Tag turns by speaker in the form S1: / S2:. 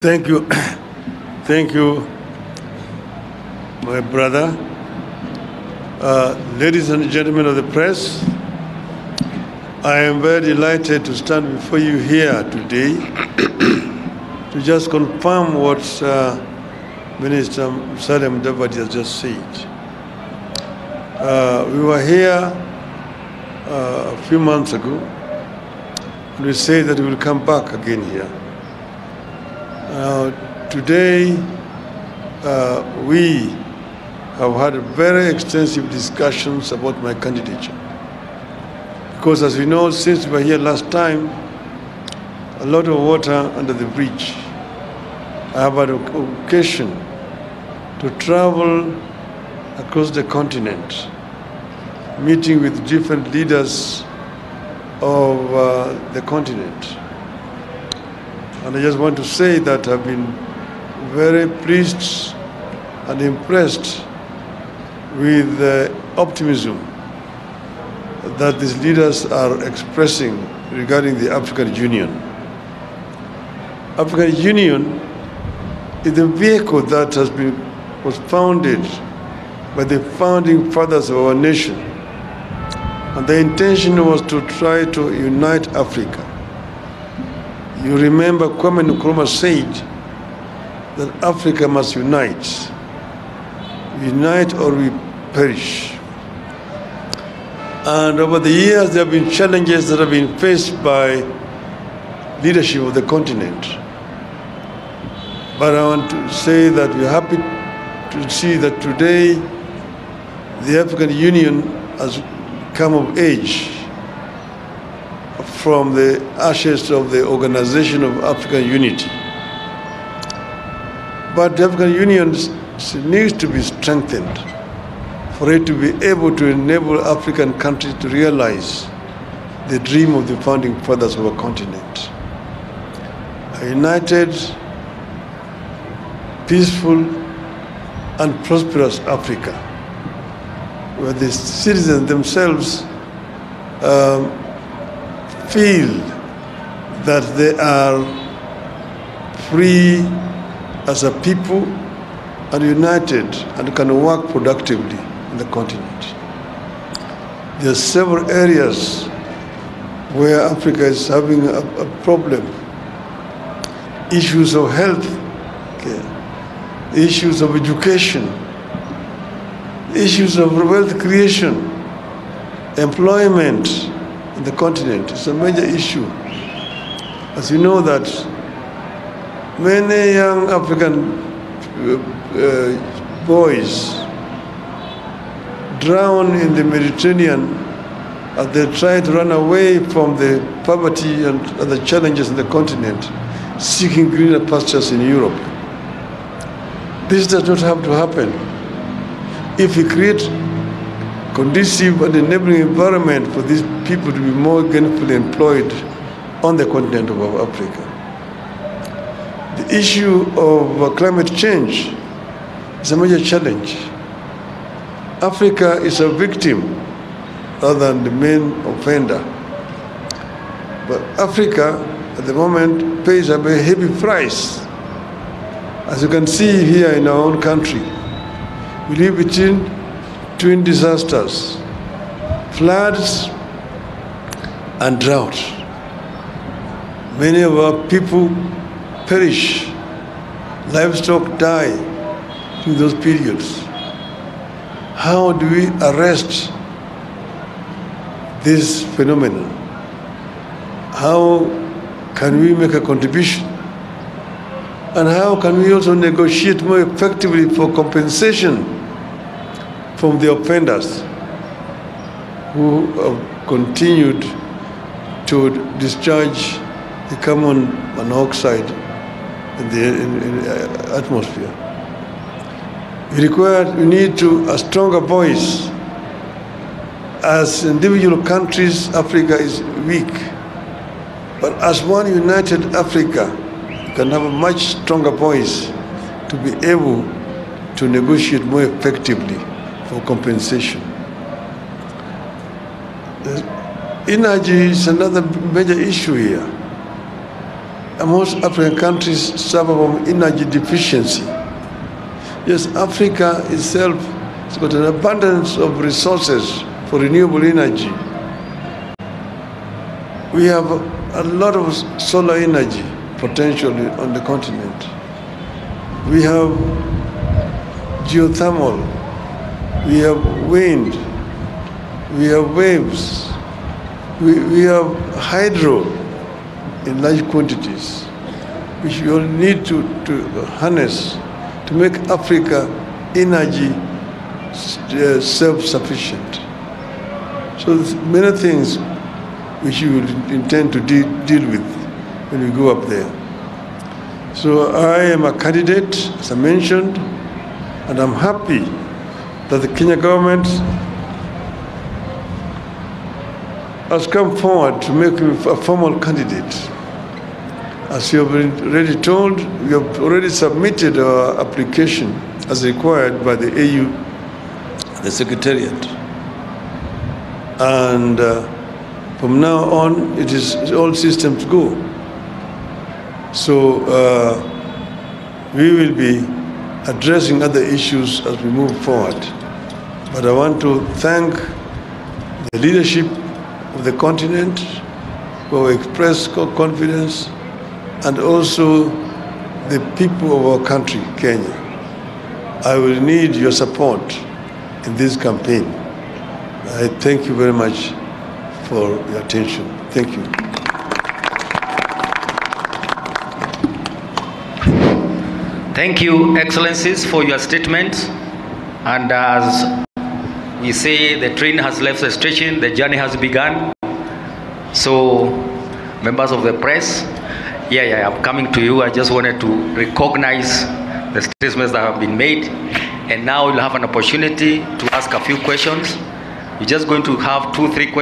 S1: Thank you. Thank you, my brother. Ladies and gentlemen of the press, I am very delighted to stand before you here today to just confirm what Minister Mudavadi has just said. We were here a few months ago, and we said that we will come back again here. Today, we have had very extensive discussions about my candidature. Because as we know, since we were here last time, a lot of water under the bridge. I have had occasion to travel across the continent, meeting with different leaders of the continent. And I just want to say that I've been very pleased and impressed with the optimism that these leaders are expressing regarding the African Union. African Union is a vehicle that was founded by the founding fathers of our nation. And the intention was to try to unite Africa. You remember Kwame Nkrumah said that Africa must unite. Unite or we perish. And over the years, there have been challenges that have been faced by leadership of the continent. But I want to say that we're happy to see that today the African Union has come of age from the ashes of the Organization of African Unity. But the African Union needs to be strengthened for it to be able to enable African countries to realize the dream of the founding fathers of our continent. A united, peaceful, and prosperous Africa, where the citizens themselves feel that they are free as a people and united and can work productively in the continent. There are several areas where Africa is having a problem. Issues of health care, issues of education, issues of wealth creation, employment in the continent. It's a major issue. As you know that many young African boys drown in the Mediterranean as they try to run away from the poverty and other challenges in the continent, seeking greener pastures in Europe. This does not have to happen. If we create conducive and enabling environment for these people to be more gainfully employed on the continent of Africa. The issue of climate change is a major challenge. Africa is a victim rather than the main offender. But Africa, at the moment, pays a very heavy price. As you can see here in our own country, we live between twin disasters, floods and drought. Many of our people perish, livestock die in those periods. How do we arrest this phenomenon? How can we make a contribution? And how can we also negotiate more effectively for compensation from the offenders who have continued to discharge the carbon monoxide in the atmosphere? We need a stronger voice. As individual countries, Africa is weak. But as one united Africa, we can have a much stronger voice to be able to negotiate more effectively for compensation. Energy is another major issue here. most African countries suffer from energy deficiency. Yes, Africa itself has got an abundance of resources for renewable energy. We have a lot of solar energy potential on the continent. We have geothermal, we have wind, we have waves, we have hydro in large quantities, which we all need to harness to make Africa energy self-sufficient. So many things which you will intend to deal with when we go up there. So I am a candidate, as I mentioned, and I'm happy that the Kenya government has come forward to make me a formal candidate. As you have already told, we have already submitted our application as required by the AU, the Secretariat. And from now on, it is all systems go. So we will be addressing other issues as we move forward. But I want to thank the leadership of the continent who have expressed confidence, and also the people of our country, Kenya. I will need your support in this campaign. I thank you very much for your attention. Thank you.
S2: Thank you, Excellencies, for your statement. And as we say, the train has left the station, the journey has begun. So, members of the press, I'm coming to you. I just wanted to recognize the statements that have been made. And now you'll have an opportunity to ask a few questions. You're just going to have 2-3 questions.